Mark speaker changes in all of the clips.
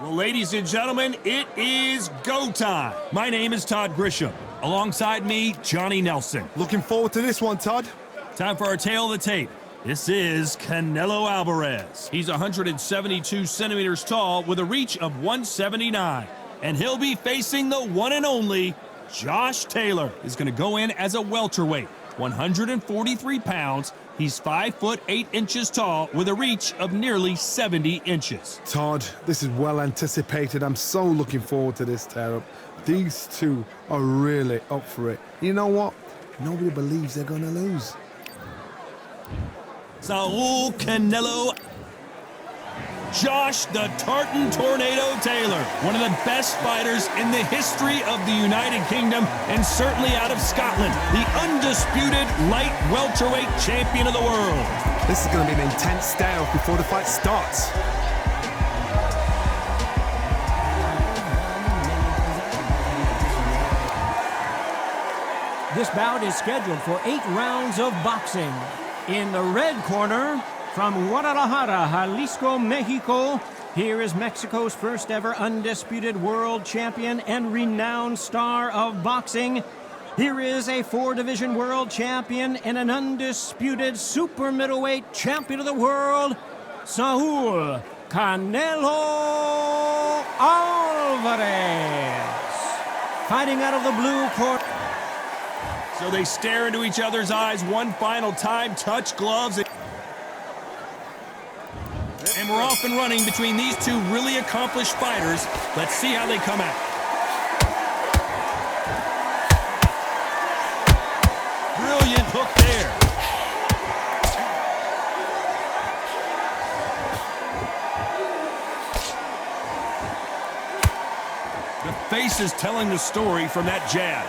Speaker 1: Well, ladies and gentlemen, it is go time. My name is Todd Grisham. Alongside me, Johnny Nelson.
Speaker 2: Looking forward to this one, Todd.
Speaker 1: Time for our tale of the tape. This is Canelo Alvarez. He's 172 centimeters tall with a reach of 179. And he'll be facing the one and only Josh Taylor. He's going to go in as a welterweight, 143 pounds. He's 5 foot 8 inches tall with a reach of nearly 70 inches.
Speaker 2: Todd, this is well anticipated. I'm so looking forward to this tear-up. These two are really up for it. You know what? Nobody believes they're going to lose.
Speaker 1: Saul Canelo, Josh the Tartan Tornado Taylor, one of the best fighters in the history of the United Kingdom and certainly out of Scotland, the undisputed light welterweight champion of the world.
Speaker 2: This is going to be an intense stare-off before the fight starts.
Speaker 3: This bout is scheduled for 8 rounds of boxing. In the red corner, from Guadalajara, Jalisco, Mexico, here is Mexico's first ever undisputed world champion and renowned star of boxing. Here is a 4-division world champion and an undisputed super middleweight champion of the world, Saul Canelo Alvarez. Fighting out of the blue corner.
Speaker 1: So they stare into each other's eyes one final time, touch gloves. And we're off and running between these two really accomplished fighters. Let's see how they come out. Brilliant hook there. The face is telling the story from that jab.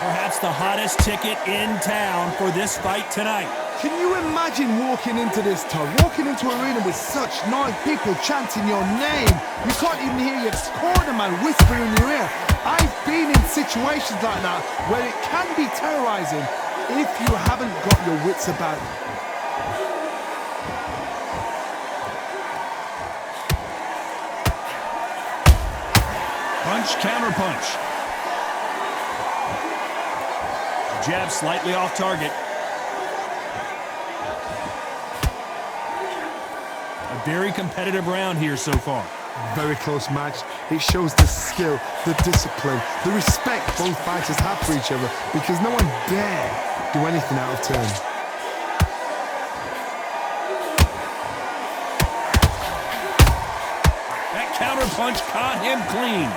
Speaker 1: Perhaps the hottest ticket in town for this fight tonight.
Speaker 2: Can you imagine walking into this, Todd? Walking into an arena with such noise, people chanting your name. You can't even hear your cornerman whispering in your ear. I've been in situations like that where it can be terrorizing if you haven't got your wits about you.
Speaker 1: Punch, counter punch. Jab slightly off target. A very competitive round here so far.
Speaker 2: Very close match. It shows the skill, the discipline, the respect both fighters have for each other because no one dare do anything out of turn.
Speaker 1: That counter punch caught him clean.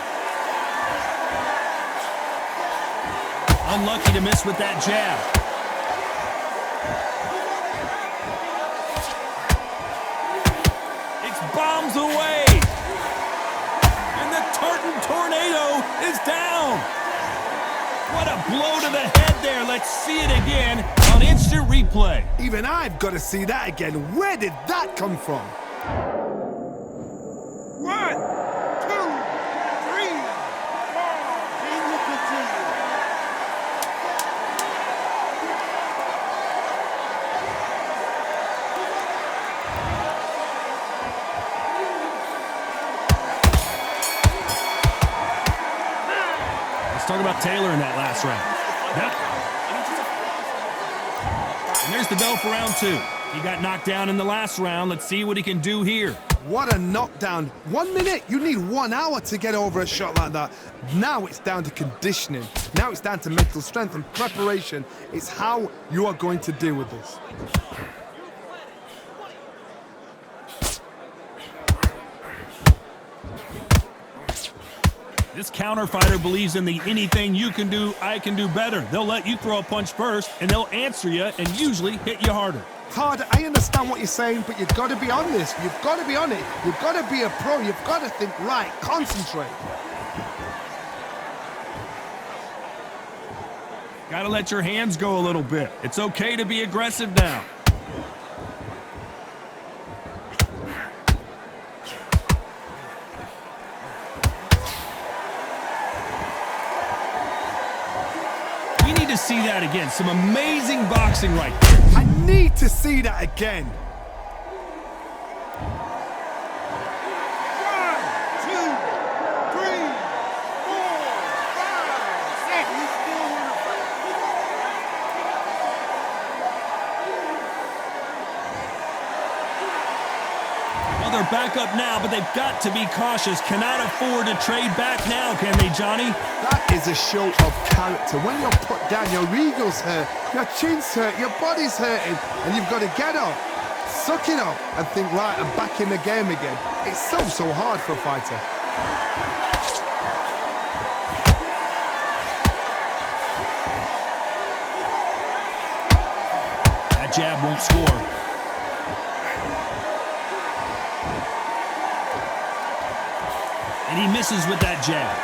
Speaker 1: Unlucky to miss with that jab. It's bombs away. And the Tartan Tornado is down. What a blow to the head there. Let's see it again on instant replay.
Speaker 2: Even I've got to see that again. Where did that come from?
Speaker 4: 1, 2, 3, 4. Can you continue?
Speaker 1: Let's talk about Taylor in that last round. And there's the bell for round 2. He got knocked down in the last round. Let's see what he can do here.
Speaker 2: What a knockdown. 1 minute, you need 1 hour to get over a shot like that. Now it's down to conditioning. Now it's down to mental strength and preparation. It's how you are going to deal with this.
Speaker 1: This counter fighter believes in the anything you can do, I can do better. They'll let you throw a punch first, and they'll answer you and usually hit you harder.
Speaker 2: Todd, I understand what you're saying, but you've got to be on this. You've got to be on it. You've got to be a pro. You've got to think right. Concentrate.
Speaker 1: Got to let your hands go a little bit. It's okay to be aggressive now. We need to see that again. Some amazing boxing right there.
Speaker 2: I need to see that again.
Speaker 1: back up now, but they've got to be cautious. Cannot afford to trade back now, can they, Johnny?
Speaker 2: That is a show of character. When you're put down, your ego's hurt, your chin's hurt, your body's hurting, and you've got to get up, suck it up, and think, right, I'm back in the game again. It's so hard for a fighter.
Speaker 1: That jab won't score. And he misses with that jab.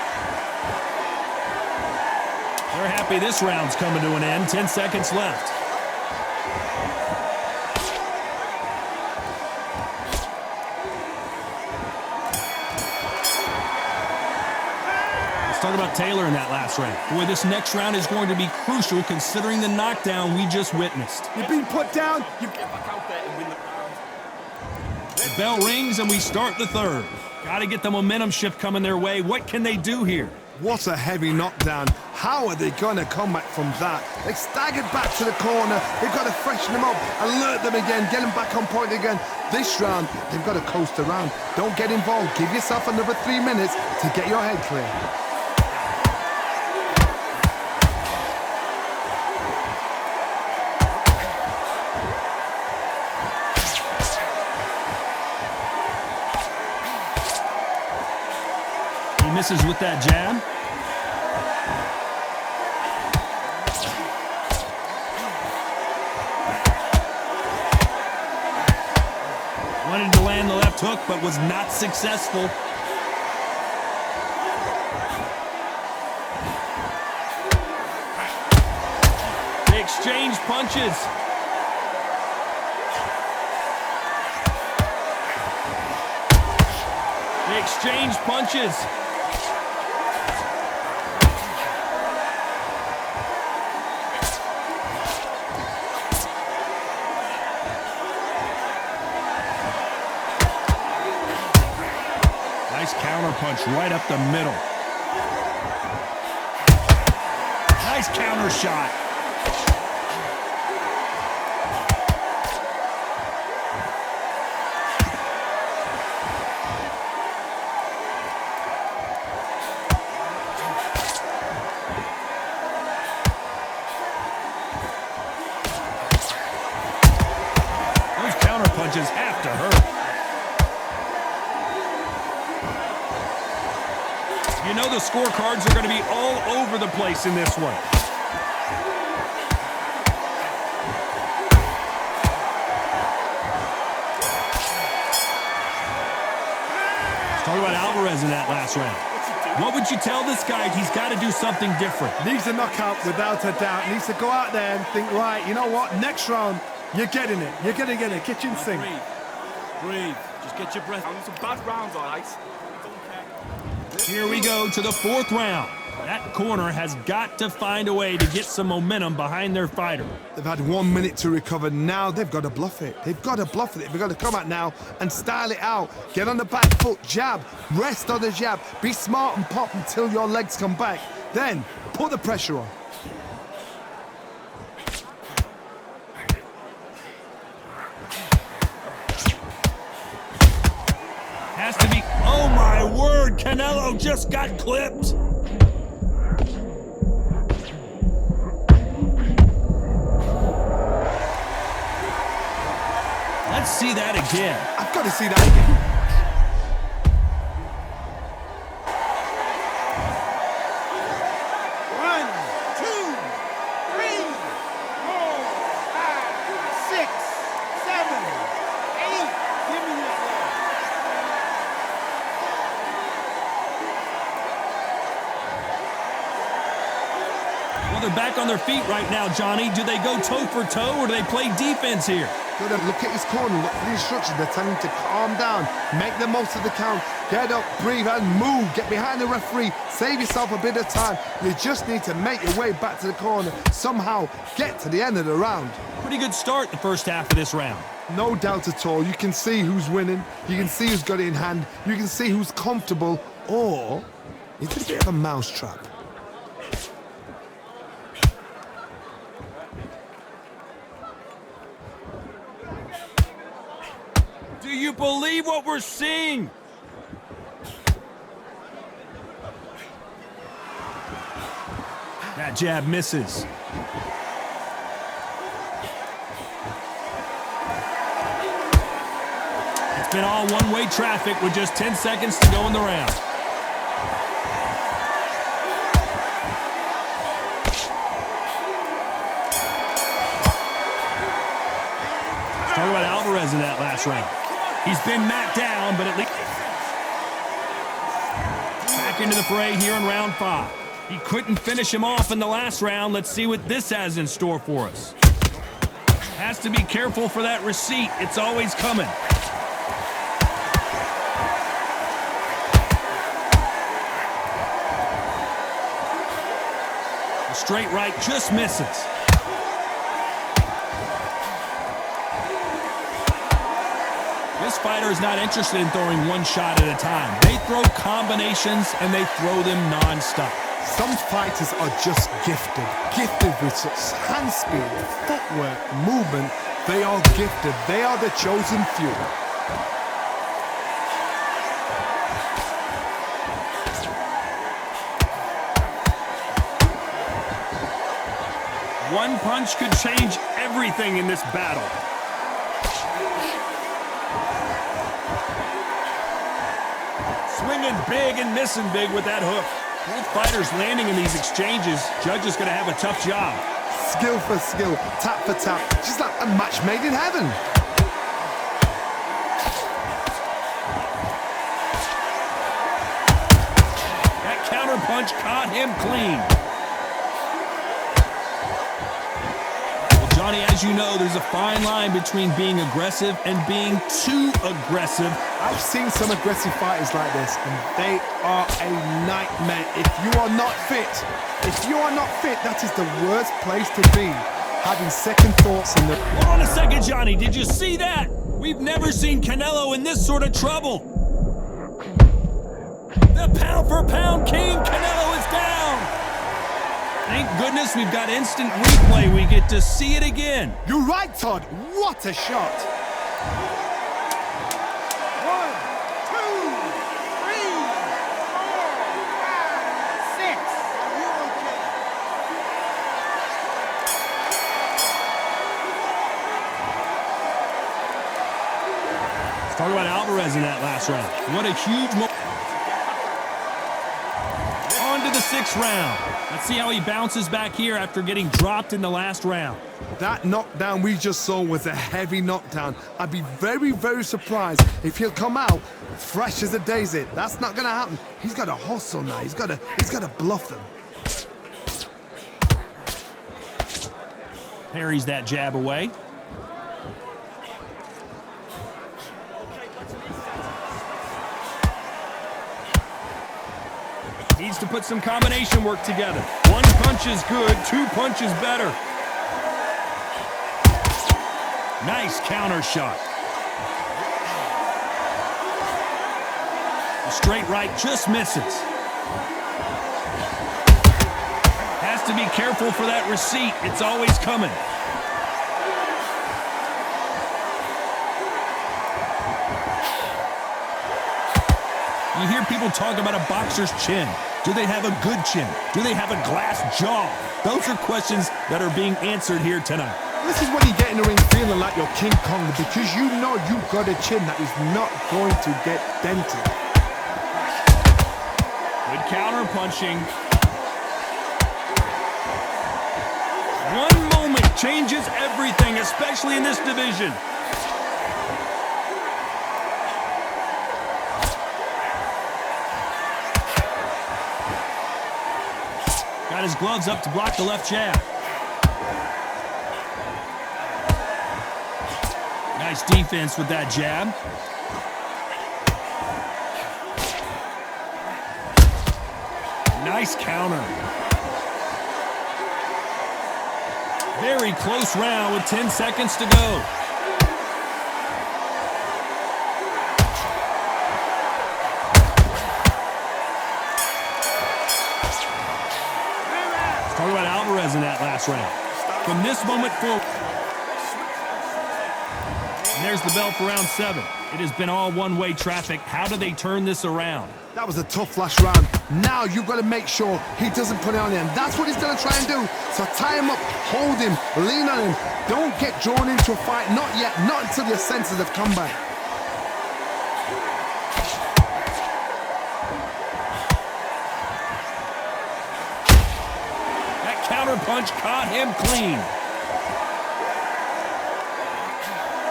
Speaker 1: They're happy this round's coming to an end. 10 seconds left. Let's talk about Taylor in that last round. Boy, this next round is going to be crucial considering the knockdown we just witnessed.
Speaker 2: You've been put down, you
Speaker 4: Get back out there and win the round.
Speaker 1: The bell rings and we start the third. Got to get the momentum shift coming their way. What can they do here?
Speaker 2: What a heavy knockdown. How are they going to come back from that? They staggered back to the corner. They've got to freshen them up, alert them again, get them back on point again. This round, they've got to coast around. Don't get involved. Give yourself another 3 minutes to get your head clear.
Speaker 1: He misses with that jab. Wanted to land the left hook, but was not successful. They exchange punches. They exchange punches. Nice counter punch right up the middle. Nice counter shot. Those counter punches have to hurt. You know the scorecards are going to be all over the place in this one. Let's talk about Alvarez in that last round. What would you tell this guy? He's got to do something different.
Speaker 2: Needs a knockout without a doubt. Needs to go out there and think, right, you know what? Next round, you're getting it. You're going to get it. Kitchen sink.
Speaker 4: Breathe. Just get your breath. Some bad rounds, all right?
Speaker 1: Here we go to the fourth round. That corner has got to find a way to get some momentum behind their fighter.
Speaker 2: They've had 1 minute to recover. Now they've got to bluff it. They've got to bluff it. They've got to come out now and style it out. Get on the back foot, jab, rest on the jab. Be smart and pop until your legs come back. Then put the pressure on.
Speaker 1: Has to be, oh my word, Canelo just got clipped. Let's see that again.
Speaker 2: I've got to see that again.
Speaker 4: One, two, three, four, five, six, seven, eight. Give me this one.
Speaker 1: Well, they're back on their feet right now, Johnny. Do they go toe for toe or do they play defense here?
Speaker 2: Got to look at his corner, look for the instructions. They're telling him to calm down, make the most of the count, get up, breathe, and move. Get behind the referee, save yourself a bit of time. You just need to make your way back to the corner, somehow get to the end of the round.
Speaker 1: Pretty good start the first half of this round.
Speaker 2: No doubt at all. You can see who's winning, you can see who's got it in hand, you can see who's comfortable, or it's a bit of a mousetrap.
Speaker 1: Do you believe what we're seeing. That jab misses. It's been all one-way traffic with just 10 seconds to go in the round. Let's talk about Alvarez in that last round. He's been knocked down, but at least back into the fray here in round 5. He couldn't finish him off in the last round. Let's see what this has in store for us. Has to be careful for that receipt. It's always coming. The straight right just misses. This fighter is not interested in throwing one shot at a time. They throw combinations and they throw them non-stop.
Speaker 2: Some fighters are just gifted with such hand speed, footwork, movement. They are gifted. They are the chosen few.
Speaker 1: One punch could change everything in this battle. Swinging big and missing big with that hook. Both fighters landing in these exchanges. Judge is going to have a tough job.
Speaker 2: Skill for skill, tap for tap, just like a match made in heaven.
Speaker 1: That counter punch caught him clean. Johnny, as you know, there's a fine line between being aggressive and being too aggressive.
Speaker 2: I've seen some aggressive fighters like this, and they are a nightmare. If you are not fit, that is the worst place to be. Having second thoughts in the...
Speaker 1: Hold on a second, Johnny. Did you see that? We've never seen Canelo in this sort of trouble. The pound-for-pound king, Canelo, is down. Thank goodness we've got instant replay. We get to see it again.
Speaker 2: You're right, Todd. What a shot.
Speaker 5: 1, 2, 3, 4, 5, 6. Are you okay?
Speaker 1: Let's talk about Alvarez in that last round. What a huge moment. On to the 6th round. Let's see how he bounces back here after getting dropped in the last round.
Speaker 2: That knockdown we just saw was a heavy knockdown. I'd be very, very surprised if he'll come out fresh as a daisy. That's not going to happen. He's got to hustle now. He's got to bluff them.
Speaker 1: Parries that jab away. Needs to put some combination work together. One punch is good, 2 punches better. Nice counter shot. The straight right just misses. Has to be careful for that receipt. It's always coming. You hear people talk about a boxer's chin. Do they have a good chin? Do they have a glass jaw? Those are questions that are being answered here tonight.
Speaker 2: This is when you get in the ring feeling like you're King Kong, because you know you've got a chin that is not going to get dented.
Speaker 1: Good counter punching. One moment changes everything, especially in this division. Got his gloves up to block the left jab. Nice defense with that jab. Nice counter. Very close round with 10 seconds to go. Talk about Alvarez in that last round. From this moment forward, And there's the bell for round 7. It has been all one-way traffic. How do they turn this around?
Speaker 2: That was a tough last round. Now you've got to make sure he doesn't put it on him. That's what he's going to try and do. So tie him up, hold him, lean on him. Don't get drawn into a fight. Not yet. Not until your senses have come back.
Speaker 1: That counter punch caught him clean.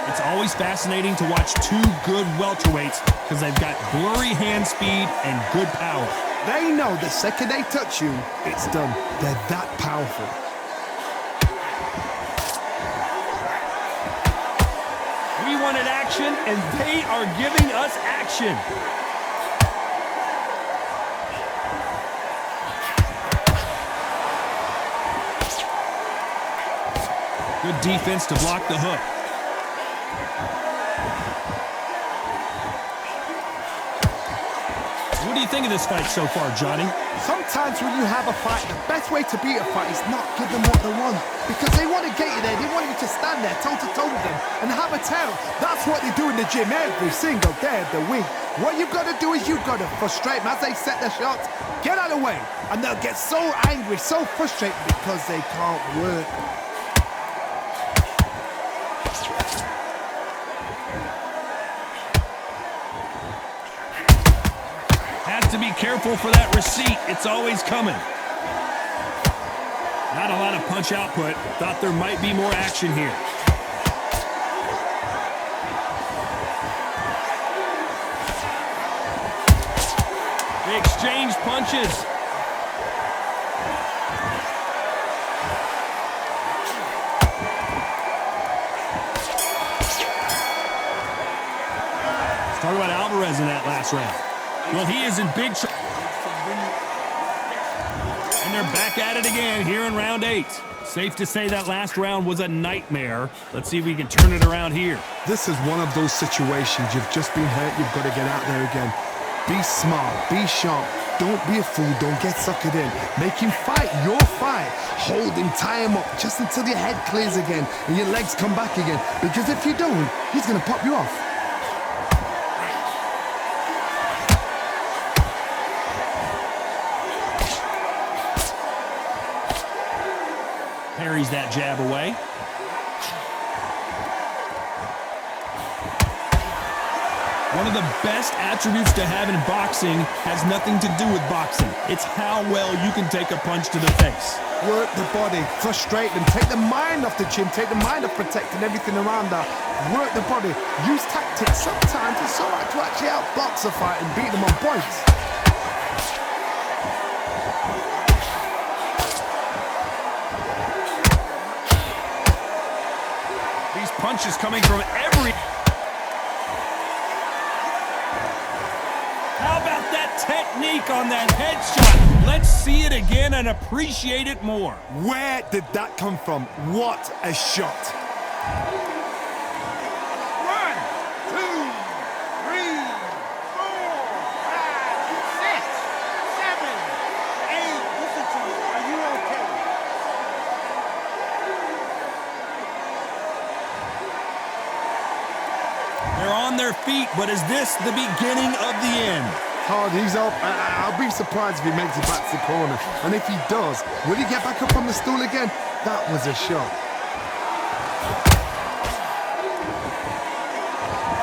Speaker 1: It's always fascinating to watch two good welterweights because they've got blurry hand speed and good power.
Speaker 2: They know the second they touch you, it's done. They're that powerful.
Speaker 1: We wanted action, and they are giving us action. Good defense to block the hook. What do you think of this fight so far, Johnny?
Speaker 2: Sometimes when you have a fight, the best way to beat a fight is not give them what they want. Because they want to get you there. They want you to stand there toe-to-toe with them and have a tell. That's what they do in the gym every single day of the week. What you've got to do is you've got to frustrate them as they set their shots. Get out of the way. And they'll get so angry, so frustrated because they can't work.
Speaker 1: To be careful for that receipt. It's always coming. Not a lot of punch output. Thought there might be more action here. They exchange punches. Let's talk about Alvarez in that last round. Well, he is in big trouble. And they're back at it again here in round 8. Safe to say that last round was a nightmare. Let's see if we can turn it around here.
Speaker 2: This is one of those situations. You've just been hurt. You've got to get out there again. Be smart. Be sharp. Don't be a fool. Don't get suckered in. Make him fight your fight. Hold him, tie him up just until your head clears again and your legs come back again. Because if you don't, he's going to pop you off.
Speaker 1: Parries that jab away. One of the best attributes to have in boxing has nothing to do with boxing. It's how well you can take a punch to the face.
Speaker 2: Work the body, frustrate them, take the mind off the chin, take the mind off protecting everything around that. Work the body, use tactics. Sometimes it's all right to actually outbox a fight and beat them on points.
Speaker 1: These punches coming from every... How about that technique on that headshot? Let's see it again and appreciate it more.
Speaker 2: Where did that come from? What a shot.
Speaker 5: 1, 2, 3, 4, 5, 6, 7, 8. Listen to me. Are you okay?
Speaker 1: They're on their feet, but is this the beginning of the end?
Speaker 2: Hard, he's up. I'll be surprised if he makes it back to the corner. And if he does, will he get back up on the stool again? That was a shot.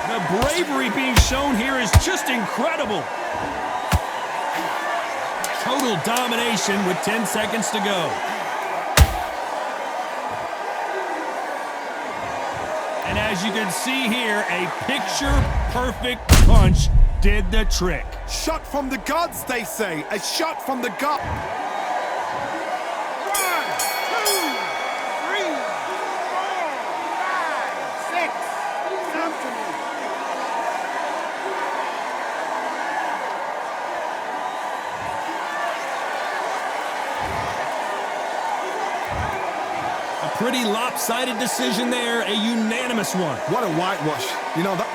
Speaker 1: The bravery being shown here is just incredible. Total domination with 10 seconds to go. And as you can see here, a picture-perfect punch did the trick.
Speaker 2: Shot from the gods, they say. A shot from the gods.
Speaker 5: 1, 2, 3, 4, 5, 6. Come to me.
Speaker 1: A pretty lopsided decision there, a unanimous one.
Speaker 2: What a whitewash. You know, that